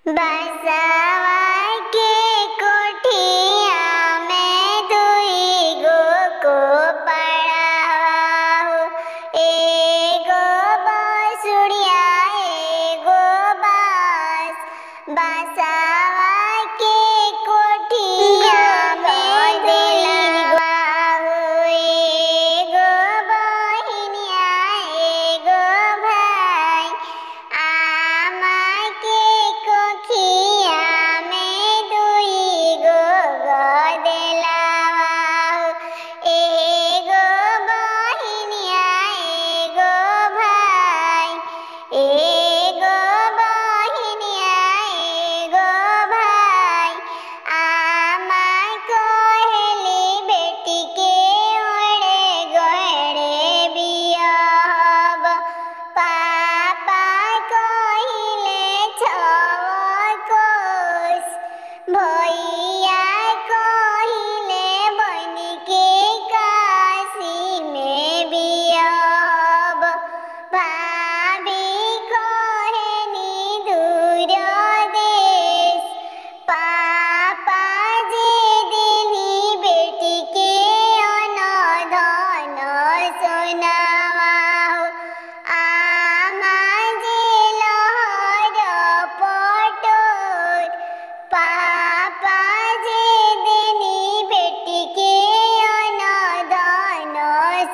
बसवा के कोठिया में दुई गो को पड़ावा हो। एगो बसुड़िया एगो बास। बसवा के कोठिया में दुई गो हो। एगो बहिनिया एगो भाई। आमा के कोखिया में दुई गो गदेलावा हो। एगो बहिनिया एगो भाई। एगो बहिनिया एगो भाई। आमा कहेली बेटी के ओड़े गड़े बियाहब। पापा कहिले छव कोस। भैया कहिले बनी के काशी में बियाहब। भाभी कहेनी दूर देश। पापा जे देनी बेटी के अनधन सोनावा हो। आमा जे लहर पटोर। पापा जे देनी बेटी के अनधन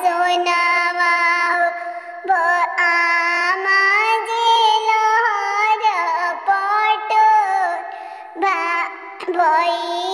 सोनावा हो। आमा जे लहर पटोर। भैया